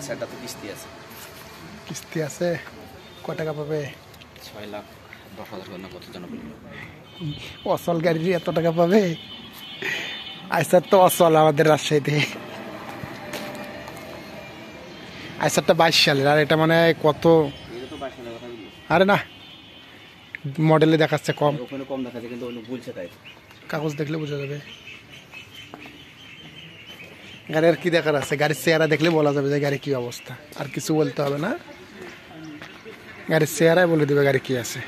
আইসারটা তো কিস্তি আছে। কিস্তি আছে? কয় টাকা পাবে? 6,10,000 না কত জন বললো। অচল গাড়ির এত টাকা পাবে? আইসার তো অচল আমাদের রাজশাহীতে। আইসারটা 22 সালের, আর এটা মানে কত? এটা তো 22 সালের কথা বললো। আরে না, মডেলে দেখাচ্ছে কম। ওখানে কম দেখাচ্ছে কিন্তু ওগুলো বলছে তাই। কাগজ দেখলে বোঝা যাবে। গাড়ির কি দেখার আছে? গাড়ির চেহারা দেখলে বলা যাবে যে গাড়ি কি অবস্থা, আর কিছু বলতে হবে না। গাড়ির চেহারায় বলে দেবে গাড়ি কি আছে।